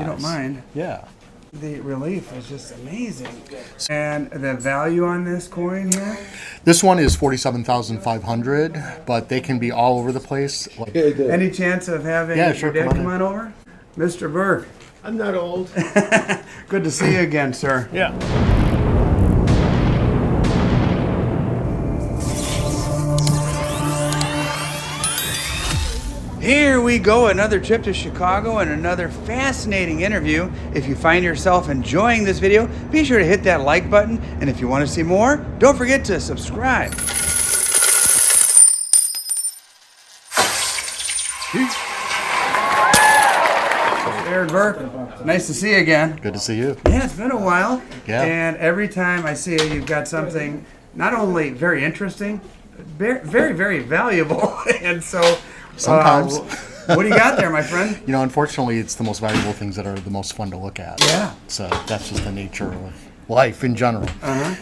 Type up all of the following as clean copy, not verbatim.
you don't mind. Yeah. The relief is just amazing. And the value on this coin here? This one is 47,500, but they can be all over the place. Any chance of having sure, your dad come on over? Mr. Berk. I'm not old. Good to see you again, sir. Yeah. Here we go, another trip to Chicago and another fascinating interview. If you find yourself enjoying this video, be sure to hit that like button. And if you want to see more, don't forget to subscribe. Aaron Berk, nice to see you again. Good to see you. Yeah, it's been a while. Yeah. And every time I see you, you've got something not only very interesting, but very, very valuable. And so... Sometimes. What do you got there, my friend? You know, unfortunately, it's the most valuable things that are the most fun to look at. Yeah. So that's just the nature of life in general.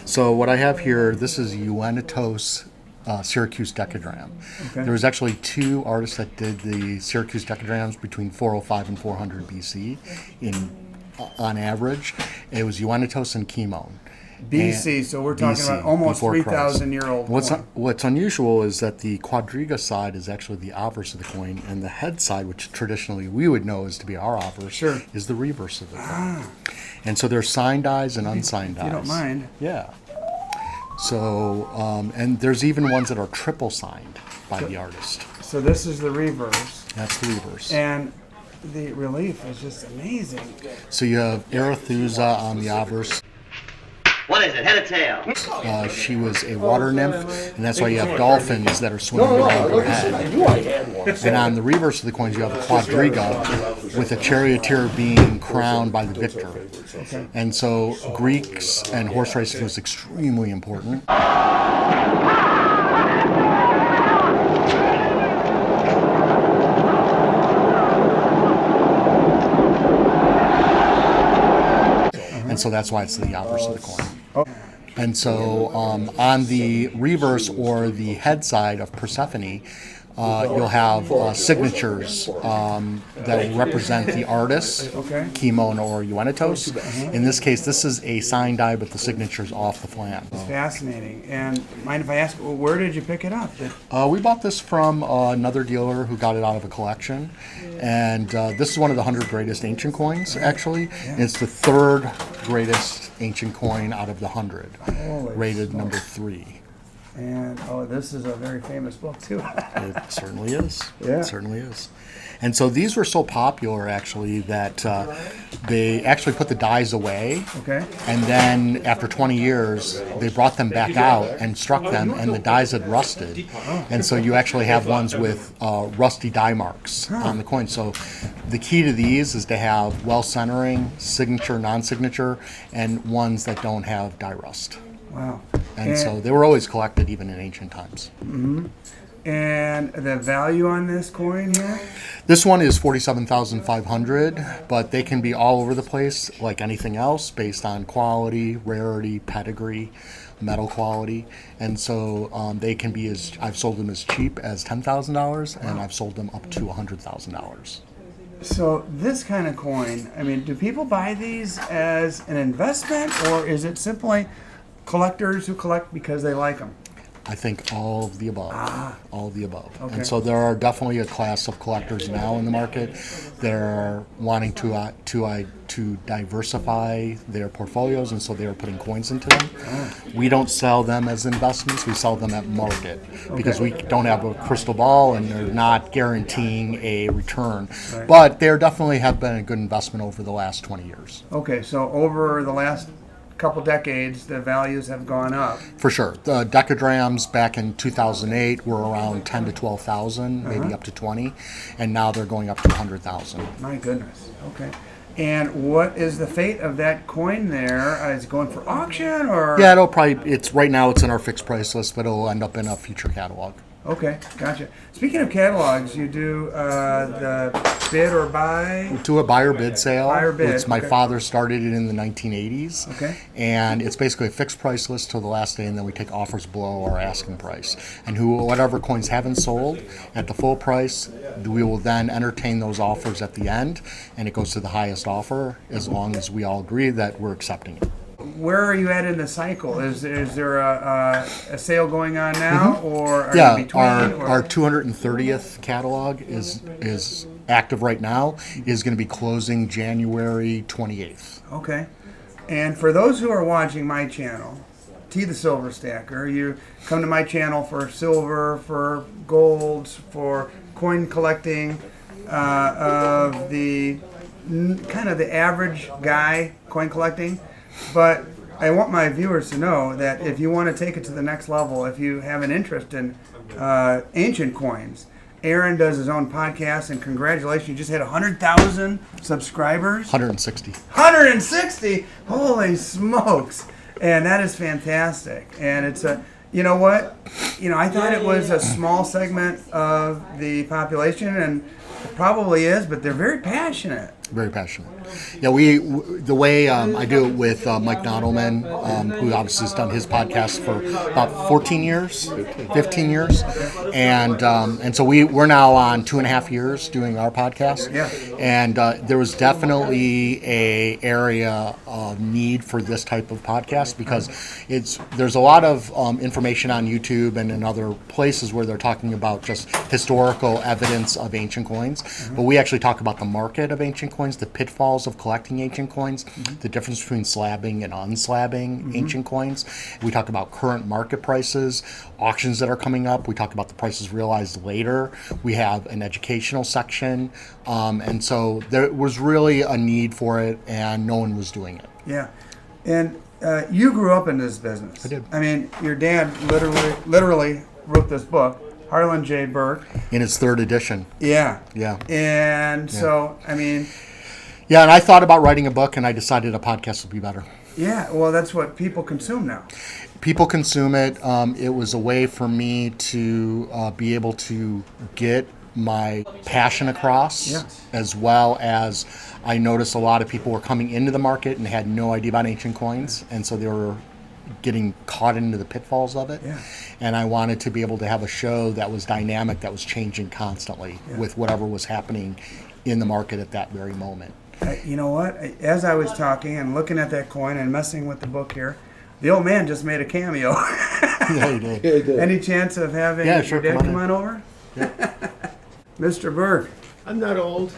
So what I have here, this is Euainetos Decadrachm. Okay. There was actually two artists that did the Syracuse Decadrams between 405 and 400 BC on average. It was Euainetos and Kimon. BC, so we're talking about almost 3,000-year-old coin. What's unusual is that the quadriga side is actually the obverse of the coin, and the head side, which traditionally we would know is to be our obverse, is the reverse of the coin. And so there's signed dies and unsigned dies. You don't mind. Yeah. So, and there's even ones that are triple signed by the artist. So this is the reverse. That's the reverse. And the relief is just amazing. So you have Arethusa on the obverse. What is it, head or tail? She was a water nymph, and that's why you have dolphins that are swimming around her head. And on the reverse of the coins, you have a quadriga with a charioteer being crowned by the victor. And so Greeks and horse racing was extremely important. And so that's why it's the obverse of the coin. And so on the reverse or the head side of Persephone, you'll have signatures that will represent the artist, Kimon or Euainetos. In this case, this is a signed die, but the signature's off the flan. It's fascinating. And mind if I ask, where did you pick it up? We bought this from another dealer who got it out of a collection. And this is one of the 100 greatest ancient coins, actually. And it's the third greatest ancient coin out of the 100, rated number 3. And, this is a very famous book, too. It certainly is. Yeah. It certainly is. And so these were so popular, actually, that they actually put the dies away. Okay. And then after 20 years, they brought them back out and struck them, and the dies had rusted. And so you actually have ones with rusty die marks on the coin. So the key to these is to have well-centering, signature, non-signature, and ones that don't have die rust. Wow. And so they were always collected even in ancient times. Mm-hmm. And the value on this coin here? This one is 47,500, but they can be all over the place like anything else based on quality, rarity, pedigree, metal quality. And so they can be I've sold them as cheap as $10,000 and I've sold them up to $100,000. So this kind of coin, I mean, do people buy these as an investment or is it simply collectors who collect because they like them? I think all of the above. All of the above. Okay. And so there are definitely a class of collectors now in the market that are wanting to diversify their portfolios, and so they are putting coins into them. We don't sell them as investments. We sell them at market because we don't have a crystal ball and they're not guaranteeing a return. Right. But they definitely have been a good investment over the last 20 years. Okay, so over the last couple decades, the values have gone up. For sure. The decadrams back in 2008 were around 10 to 12,000, maybe up to 20, and now they're going up to 100,000. My goodness. Okay. And what is the fate of that coin there? Is it going for auction or? Yeah, right now it's in our fixed price list, but it'll end up in a future catalog. Okay, gotcha. Speaking of catalogs, you do the bid or buy? Do a buy or bid sale. Buy or bid, It's my okay. father started it in the 1980s. Okay. And it's basically a fixed price list till the last day, and then we take offers below our asking price. And whatever coins haven't sold at the full price, we will then entertain those offers at the end, and it goes to the highest offer as long as we all agree that we're accepting it. Where are you at in the cycle? Is there a sale going on now, or are Yeah, you between? our 230th catalog is active right now. Is going to be closing January 28th. Okay. And for those who are watching my channel, T the Silver Stacker, you come to my channel for silver, for golds, for coin collecting, of the kind of the average guy coin collecting. But I want my viewers to know that if you want to take it to the next level, if you have an interest in ancient coins, Aaron does his own podcast, and congratulations, you just hit 100,000 subscribers. 160. 160? Holy smokes. And that is fantastic. And it's you know what? I thought it was a small segment of the population, and it probably is, but they're very passionate. Very passionate. Yeah, the way I do it with Mike Nottelmann, who obviously has done his podcast for about 15 years, and so we're now on 2.5 years doing our podcast. Yeah. And there was definitely a area of need for this type of podcast because there's a lot of information on YouTube and in other places where they're talking about just historical evidence of ancient coins, but we actually talk about the market of ancient coins, the pitfalls of collecting ancient coins, the difference between slabbing and unslabbing ancient coins. We talk about current market prices, auctions that are coming up. We talk about the prices realized later. We have an educational section, and so there was really a need for it, and no one was doing it. Yeah. And you grew up in this business. I did. I mean, your dad literally wrote this book, Harlan J Berk. In its 3rd edition. Yeah. Yeah. And so, I mean... Yeah, and I thought about writing a book, and I decided a podcast would be better. Yeah, well, that's what people consume now. People consume it. It was a way for me to be able to get my passion across, Yeah. as well as I noticed a lot of people were coming into the market and had no idea about ancient coins, and so they were getting caught into the pitfalls of it. Yeah. And I wanted to be able to have a show that was dynamic, that was changing constantly with whatever was happening in the market at that very moment. You know what? As I was talking and looking at that coin and messing with the book here, the old man just made a cameo. Yeah, he did. Any chance of having sure, your dad come come on on over? Mr. Berk, I'm not old.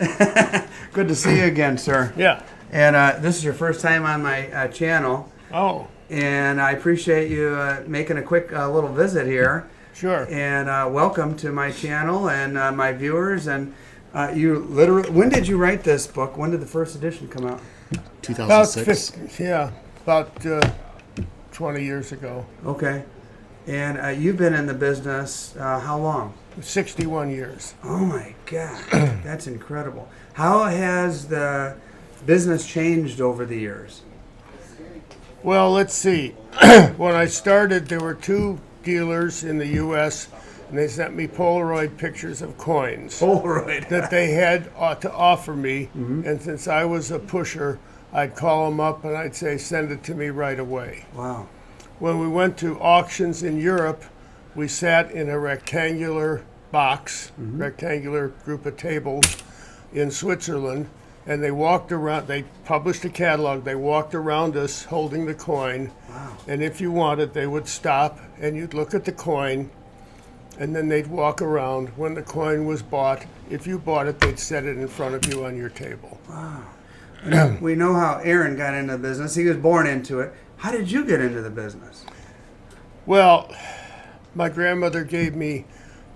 good to see you again, sir. Yeah. And this is your first time on my channel, Oh, and I appreciate you making a quick little visit here. sure. And welcome to my channel and my viewers. And you literally, when did you write this book? When did the first edition come out? 2006. About 20 years ago. Okay. And you've been in the business how long? 61 years. Oh my God, that's incredible. How has the business changed over the years? Well, let's see. When I started, there were 2 dealers in the U.S., and they sent me Polaroid pictures of coins Polaroid. that they had to offer me. And since I was a pusher, I'd call them up and I'd say, send it to me right away. Wow. When we went to auctions in Europe, we sat in a rectangular box, rectangular group of tables in Switzerland, and they walked around, they published a catalog, they walked around us holding the coin, and if you wanted, they would stop and you'd look at the coin, and then they'd walk around. When the coin was bought, if you bought it, they'd set it in front of you on your table. We know how Aaron got into the business. He was born into it. How did you get into the business? Well, my grandmother gave me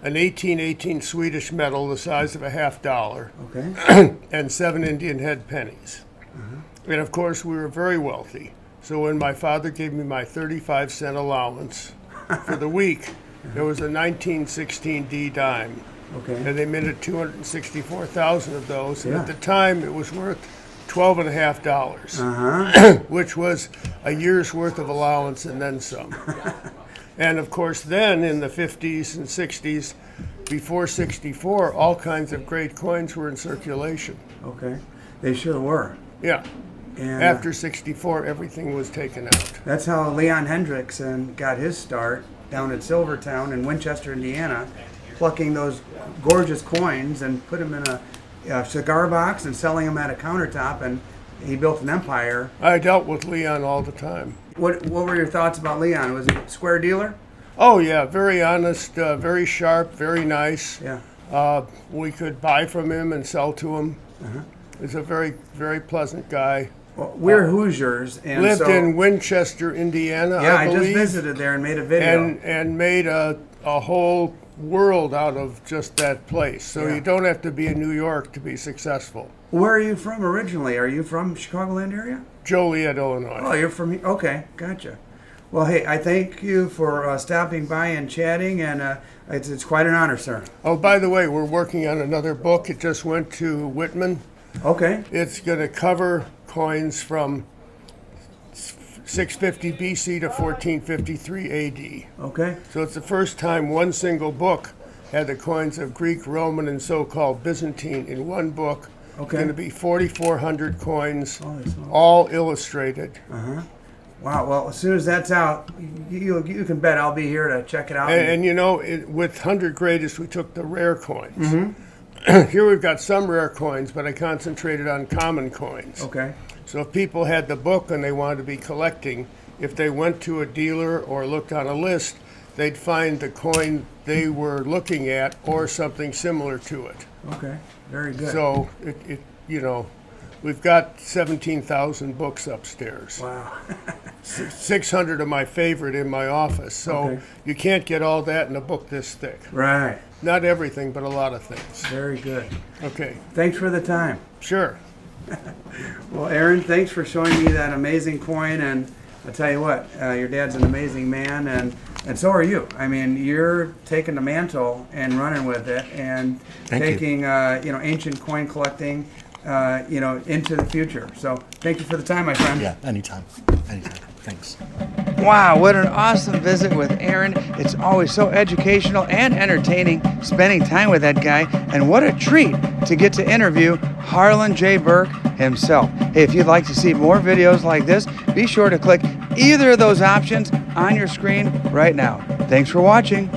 an 1818 Swedish medal the size of a $50 Okay. and 7 Indian head pennies. And of course, we were very wealthy. So when my father gave me my 35-cent allowance for the week, there was a 1916 D dime. Okay. And they minted 264,000 of those. And Yeah. at the time, it was worth $12.50, Uh-huh. which was a year's worth of allowance and then some. And of course, then in the 50s and 60s, before 64, all kinds of great coins were in circulation. Okay. They sure were. Yeah. And After 64, everything was taken out. that's how Leon Hendrickson got his start down at Silvertown in Winchester, Indiana, plucking those gorgeous coins and put them in a cigar box and selling them at a countertop, and he built an empire. I dealt with Leon all the time. What were your thoughts about Leon? Was he a square dealer? Oh, yeah, very honest, very sharp, very nice. Yeah. We could buy from him and sell to him. He's a very, very pleasant guy. Well, we're Hoosiers, and Lived so, in Winchester, Indiana, yeah, I I just believe, visited there and made a video. and made a whole world out of just that place. So Yeah. you don't have to be in New York to be successful. Where are you from originally? Are you from Chicagoland area? Joliet, Illinois. Oh, you're from here. Okay, gotcha. Well, hey, I thank you for stopping by and chatting, and it's quite an honor, sir. Oh, by the way, we're working on another book. It just went to Whitman. Okay. It's going to cover coins from 650 BC to 1453 AD. Okay. So it's the first time one single book had the coins of Greek, Roman, and so-called Byzantine in one book. Okay. It's going to be 4,400 coins, Holy smokes. all illustrated. Wow. Well, as soon as that's out, you can bet I'll be here to check it out. And you know, with 100 Greatest, we took the rare coins. Here we've got some rare coins, but I concentrated on common coins. Okay. So if people had the book and they wanted to be collecting, if they went to a dealer or looked on a list, they'd find the coin they were looking at or something similar to it. Okay. Very good. So it you know, we've got 17,000 books upstairs. Wow. 600 of my favorite in my office. So Okay. you can't get all that in a book this thick. Right. Not everything, but a lot of things. Very good. Okay, Thanks for the time. sure. Well, Aaron, thanks for showing me that amazing coin, and I'll tell you what, your dad's an amazing man, and so are you. I mean, you're taking the mantle and running with it, and Thank you. taking ancient coin collecting into the future. So thank you for the time, my friend. Yeah, anytime. Anytime. Thanks. Wow, what an awesome visit with Aaron. It's always so educational and entertaining spending time with that guy, and what a treat to get to interview Harlan J Berk himself. Hey, if you'd like to see more videos like this, be sure to click either of those options on your screen right now. Thanks for watching.